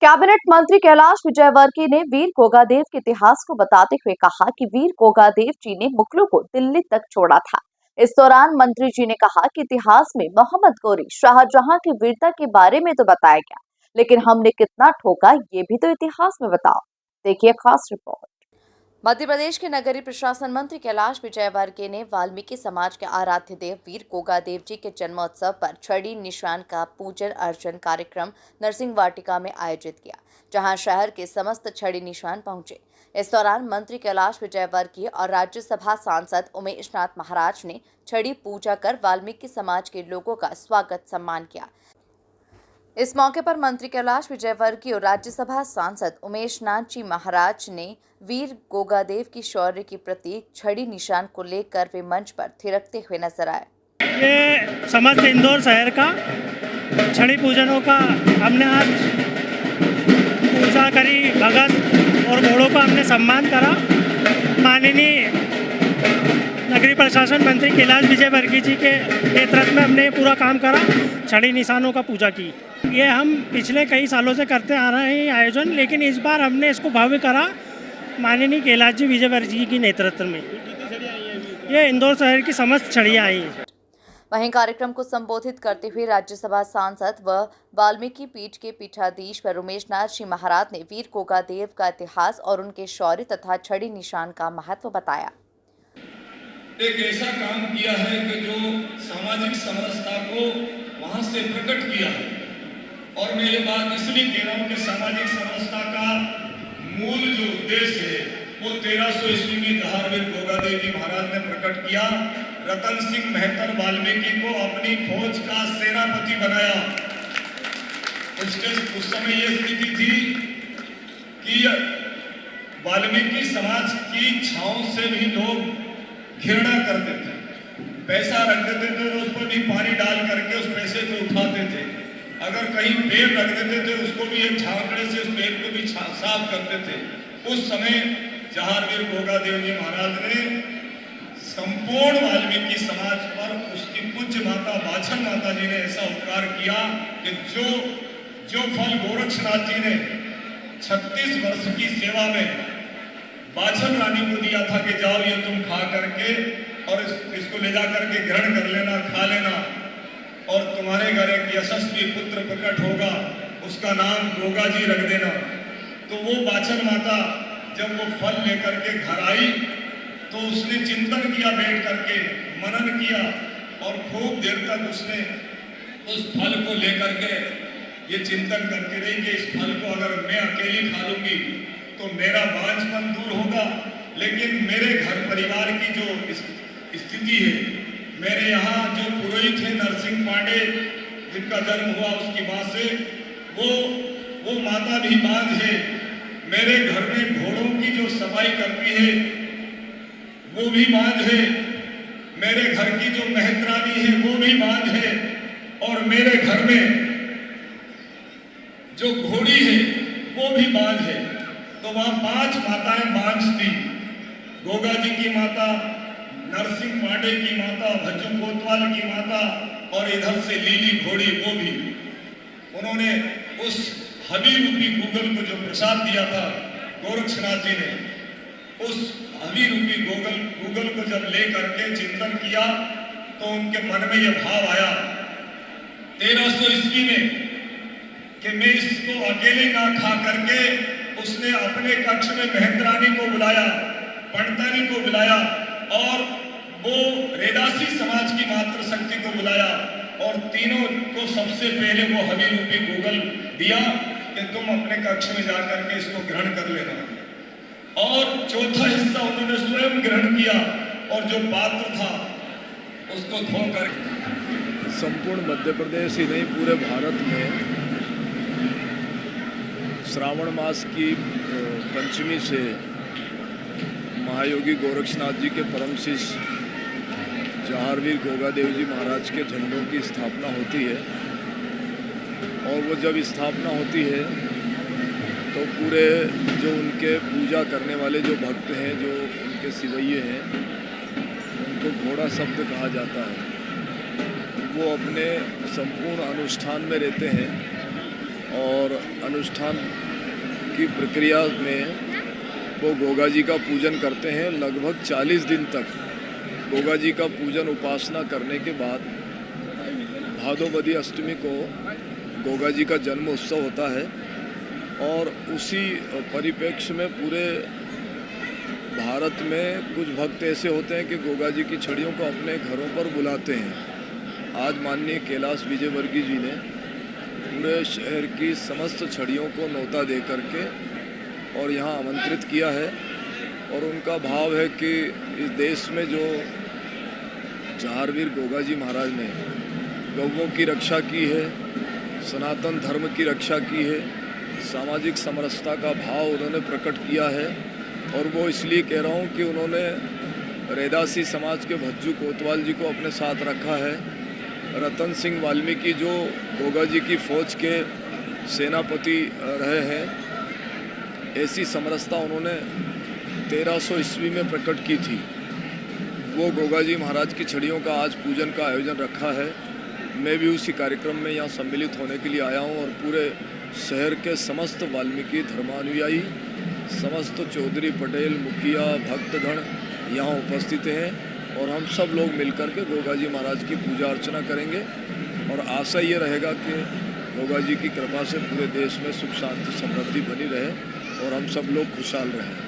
Cabinet मंत्री कैलाश विजयवर्गीय ने वीर गोगादेव के इतिहास को बताते हुए कहा कि वीर गोगादेव जी ने मुगलों को दिल्ली तक छोड़ा था। इस दौरान मंत्री जी ने कहा कि इतिहास में मोहम्मद गोरी शाहजहां की वीरता के बारे में तो बताया गया, लेकिन हमने कितना ठोका ये भी तो इतिहास में बताओ। देखिए खास रिपोर्ट। मध्य प्रदेश के नगरीय प्रशासन मंत्री कैलाश विजयवर्गीय ने वाल्मीकि समाज के आराध्य देव वीर गोगादेव जी के जन्मोत्सव पर छड़ी निशान का पूजन अर्चन कार्यक्रम नरसिंह वाटिका में आयोजित किया, जहां शहर के समस्त छड़ी निशान पहुंचे। इस दौरान मंत्री कैलाश विजयवर्गीय और राज्यसभा सांसद उमेश नाथ महाराज ने छड़ी पूजा कर वाल्मीकि समाज के लोगों का स्वागत सम्मान किया। इस मौके पर मंत्री कैलाश विजयवर्गीय और राज्यसभा सांसद उमेश नाथ जी महाराज ने वीर गोगादेव की शौर्य की प्रतीक छड़ी निशान को लेकर वे मंच पर थिरकते हुए नजर आए। ये समस्त इंदौर शहर का छड़ी पूजनों का हमने आज पूजा करी, भगत और घोड़ों का हमने सम्मान करा। माननीय नगरीय प्रशासन मंत्री कैलाश विजयवर्गीय जी के नेतृत्व में हमने पूरा काम करा, छड़ी निशानों का पूजा की। ये हम पिछले कई सालों से करते आ रहे हैं आयोजन, लेकिन इस बार हमने इसको भव्य करा माननीय कैलाश जी विजयवर्गीय जी के नेतृत्व में। ये इंदौर शहर की समस्त छड़ियाँ आई हैं। वहीं कार्यक्रम को संबोधित करते हुए राज्यसभा सांसद व वाल्मीकि पीठ के पीठाधीश उमेश नाथ जी महाराज ने वीर गोगादेव का इतिहास और उनके शौर्य तथा छड़ी निशान का महत्व बताया। एक ऐसा काम किया है कि जो सामाजिक समरसता को वहां से प्रकट किया, और मैं ये बात इसलिए कह रहा हूं कि सामाजिक समरसता का मूल जो उद्देश्य है वो 1300 ईस्वी में जहारवीर गोगादेव जी महाराज ने प्रकट किया। रतन सिंह मेहतर वाल्मीकि को अपनी फौज का सेनापति बनाया। उस समय ये स्थिति थी कि वाल्मीकि समाज की छांव से भी लोग घृणा करते थे, पैसा रख देते थे तो उस पर भी पानी डाल करके उस पैसे को उठाते थे। अगर कहीं पेड़ रख देते थे उसको भी एक झांकड़े से उस पेड़ को भी साफ करते थे। उस समय जहारवीर गोगादेव जी महाराज ने संपूर्ण वाल्मीकि समाज पर उसकी पूज्य माता बाछन माता जी ने ऐसा उपकार किया कि जो फल गोरक्षनाथ जी ने 36 वर्ष की सेवा में बाछन रानी को दिया था कि जाओ ये तुम खा करके और इसको ले जा करके ग्रहण कर लेना, खा लेना, और तुम्हारे घर एक यशस्वी पुत्र प्रकट होगा, उसका नाम गोगा जी रख देना। तो वो बाछन माता जब वो फल लेकर के घर आई तो उसने चिंतन किया, बैठ करके मनन किया, और खूब देर तक उसने उस फल को लेकर के ये चिंतन करके रही कि इस फल को अगर मैं अकेली खा लूंगी तो मेरा बांझपन दूर होगा, लेकिन मेरे घर परिवार की जो स्थिति है, मेरे यहाँ जो पुरोहित है नरसिंह पांडे जिनका जन्म हुआ उसकी माँ से, वो माता भी बांझ है। मेरे घर में घोड़ों की जो सफाई करती है वो भी बांझ है। मेरे घर की जो मेहतरानी है वो भी बांझ है, और मेरे घर में जो घोड़ी है वो भी बांझ है। तो वहां 5 माताएं बांझ थी, गोगा जी की माता, नरसिंह पांडे की माता, भज्जू कोतवाल की माता, और इधर से लीली घोड़ी वो भी। उन्होंने उस हबी रूपी गूगल को जो प्रसाद दिया था गोरक्षनाथ जी ने, उस हबी रूपी गूगल को जब ले करके चिंतन किया तो उनके मन में यह भाव आया 1300 ईस्वी में कि मैं इसको अकेले ना खा करके, उसने अपने कक्ष में मेहतरानी को बुलाया, पंडितानी को बुलाया, और वो रेदासी समाज की मातृशक्ति को बुलाया, और तीनों को सबसे पहले वो हबी रूपी गूगल दिया कि तुम अपने कक्ष में जाकर के इसको ग्रहण कर लेना। और चौथा हिस्सा उन्होंने स्वयं ग्रहण किया, और जो पात्र था उसको धोकर। संपूर्ण मध्य प्रदेश ही नहीं पूरे भारत में श्रावण मास की पंचमी से महायोगी गोरक्षनाथ जी के परम शिष्य जहारवीर गोगादेव जी महाराज के झंडों की स्थापना होती है। और वो जब स्थापना होती है तो पूरे जो उनके पूजा करने वाले जो भक्त हैं, जो उनके सिवैये हैं, उनको घोड़ा शब्द कहा जाता है। वो अपने संपूर्ण अनुष्ठान में रहते हैं और अनुष्ठान की प्रक्रिया में वो गोगा जी का पूजन करते हैं। लगभग 40 दिन तक गोगा जी का पूजन उपासना करने के बाद भादोबदी अष्टमी को गोगा जी का जन्म उत्सव होता है और उसी परिप्रेक्ष्य में पूरे भारत में कुछ भक्त ऐसे होते हैं कि गोगा जी की छड़ियों को अपने घरों पर बुलाते हैं। आज माननीय कैलाश विजयवर्गीय जी ने पूरे शहर की समस्त छड़ियों को न्योता दे करके और यहाँ आमंत्रित किया है और उनका भाव है कि इस देश में जो जहारवीर गोगा जी महाराज ने गौओं की रक्षा की है, सनातन धर्म की रक्षा की है, सामाजिक समरसता का भाव उन्होंने प्रकट किया है और वो इसलिए कह रहा हूँ कि उन्होंने रैदासी समाज के भज्जू कोतवाल जी को अपने साथ रखा है। रतन सिंह वाल्मीकि जो गोगा जी की फौज के सेनापति रहे हैं, ऐसी समरसता उन्होंने 1300 ईस्वी में प्रकट की थी। वो गोगा जी महाराज की छड़ियों का आज पूजन का आयोजन रखा है। मैं भी उसी कार्यक्रम में यहाँ सम्मिलित होने के लिए आया हूँ और पूरे शहर के समस्त वाल्मीकि धर्मानुयायी, समस्त चौधरी पटेल मुखिया भक्तगण यहाँ उपस्थित हैं और हम सब लोग मिलकर के गोगा जी महाराज की पूजा अर्चना करेंगे और आशा ये रहेगा कि गोगा जी की कृपा से पूरे देश में सुख शांति समृद्धि बनी रहे और हम सब लोग खुशहाल रहें।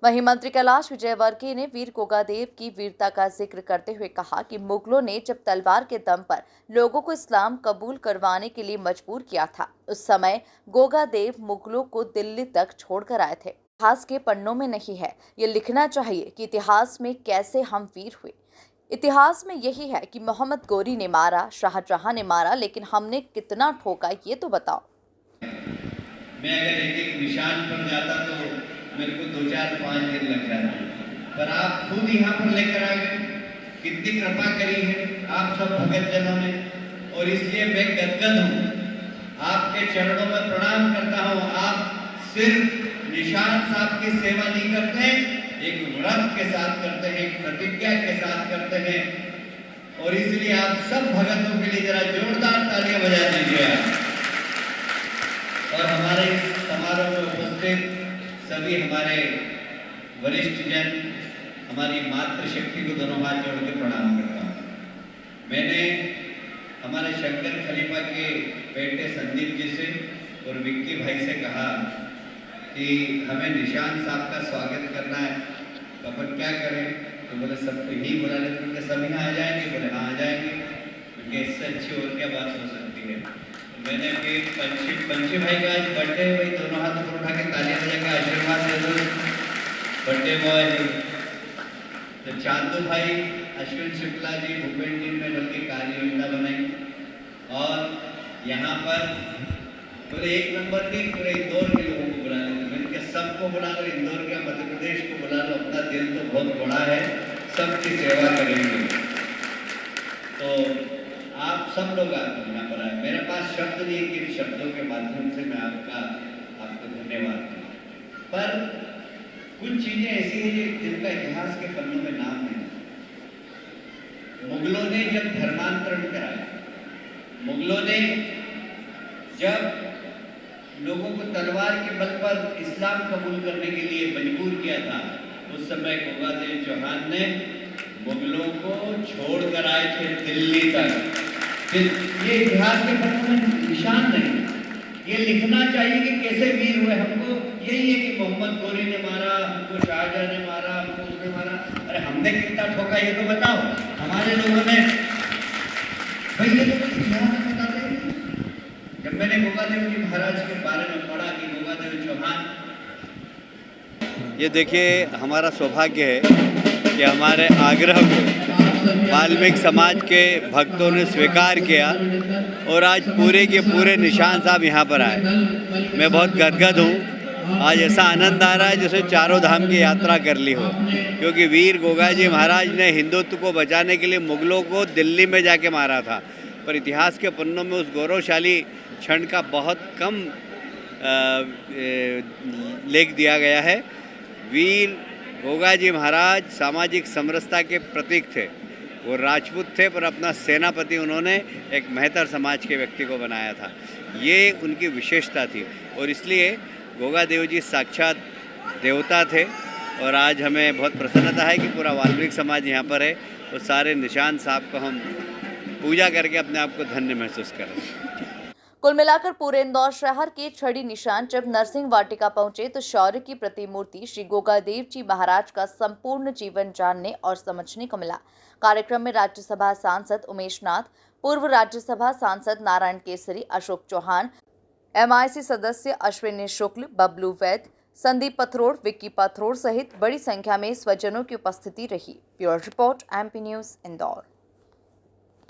वहीं मंत्री कैलाश विजयवर्गीय ने वीर गोगादेव की वीरता का जिक्र करते हुए कहा कि मुगलों ने जब तलवार के दम पर लोगों को इस्लाम कबूल करवाने के लिए मजबूर किया था, उस समय गोगादेव मुगलों को दिल्ली तक छोड़कर आए थे। इतिहास के पन्नों में नहीं है, ये लिखना चाहिए कि इतिहास में कैसे हम वीर हुए। इतिहास में यही है कि मोहम्मद गोरी ने मारा, शाहजहां ने मारा, लेकिन हमने कितना ठोका ये तो बताओ। मैं अगर एक निशान पर जाता तो मेरे को 2-4-5 दिन लग जाता, पर आप खुद यहाँ पर लेकर आ गए। कितनी कृपा करी है आप सब भगत जनों ने और इसलिए मैं गदगद हूँ। आपके चरणों में प्रणाम करता हूँ। आप सिर्फ निशान साहब की सेवा नहीं करते, एक व्रत के साथ करते हैं, एक प्रतिज्ञा के साथ करते हैं और इसलिए आप सब भगतों के लिए जरा जोरदार तालियां बजा दीजिए। और हमारे समारोह में उपस्थित सभी हमारे वरिष्ठ जन, हमारी मातृशक्ति को दोनों हाथ जोड़ के प्रणाम करता हूँ। मैंने हमारे शंकर खलीफा के बेटे संदीप जी से और विक्की भाई से कहा कि हमें निशान साहब का स्वागत करना है, तो अपन क्या करें? तो बोले सबको ही बुला लेते, क्योंकि सब यहाँ आ जाएंगे। बोले हाँ आ जाएंगे, क्योंकि इससे अच्छी और क्या बात हो सकती है। मैंने फिर पंची भाई का आज बर्थडे, भाई दोनों हाथ ऊपर उठा के तालियां बजा के आशीर्वाद दे दो, बर्थडे बॉय। तो चांदू भाई, अश्विन शुक्ला जी, भूपेंद्र जी ने बल्कि कार्य योजना बनाई और यहाँ पर पूरे 1 नंबर की पूरे इंदौर के लोगों को बुला लेते। मैंने सबको बुला लो, इंदौर के मध्य प्रदेश को बुला लो, अपना दिल तो बहुत बड़ा है, सबकी सेवा करेंगे। तो आप सब लोग यहाँ पर आए। मेरे पास शब्द नहीं है कि इन शब्दों के माध्यम से मैं आपको धन्यवाद दूं, पर कुछ चीजें ऐसी हैं जिनका इतिहास के पन्नों में नाम नहीं। मुगलों ने जब धर्मांतरण कराया, मुगलों ने जब लोगों को तलवार के बल पर इस्लाम कबूल करने के लिए मजबूर किया था, उस समय गोगादेव चौहान ने मुगलों को छोड़कर आए थे दिल्ली तक। ये इतिहास के पन्नों में निशान नहीं, ये लिखना चाहिए कि कैसे वीर हुए। हमको यही है कि मोहम्मद गोरी ने मारा, हमको शाहजहां ने मारा, हमको उसने मारा। अरे हमने कितना ठोका ये तो बताओ। हमारे लोगों ने भाई ये तो इतिहास में बताते हैं। जब मैंने गोगादेव जी महाराज के बारे में पढ़ा कि गोगादेव चौहान, ये देखिए हमारा सौभाग्य है कि हमारे आग्रह को वाल्मीकि समाज के भक्तों ने स्वीकार किया और आज पूरे के पूरे निशान साहब यहाँ पर आए। मैं बहुत गदगद हूँ। आज ऐसा आनंद आ रहा है जैसे चारों धाम की यात्रा कर ली हो, क्योंकि वीर गोगा जी महाराज ने हिंदुत्व को बचाने के लिए मुगलों को दिल्ली में जाके मारा था, पर इतिहास के पन्नों में उस गौरवशाली क्षण का बहुत कम लेख दिया गया है। वीर गोगा जी महाराज सामाजिक समरसता के प्रतीक थे। वो राजपूत थे पर अपना सेनापति उन्होंने एक मेहतर समाज के व्यक्ति को बनाया था। ये उनकी विशेषता थी और इसलिए गोगा देव जी साक्षात देवता थे और आज हमें बहुत प्रसन्नता है कि पूरा वाल्मीकि समाज यहाँ पर है और सारे निशान साहब को हम पूजा करके अपने आप को धन्य महसूस कर रहे हैं। कुल मिलाकर पूरे इंदौर शहर के छड़ी निशान जब नरसिंह वाटिका पहुंचे तो शौर्य की प्रतिमूर्ति श्री गोगादेव जी महाराज का संपूर्ण जीवन जानने और समझने को मिला। कार्यक्रम में राज्यसभा सांसद उमेश नाथ, पूर्व राज्यसभा सांसद नारायण केसरी, अशोक चौहान, MIC सदस्य अश्विनी शुक्ल, बबलू वैद, संदीप पथरोड़, विक्की पथरोड़ सहित बड़ी संख्या में स्वजनों की उपस्थिति रही। Bureau report, MP news, Indore.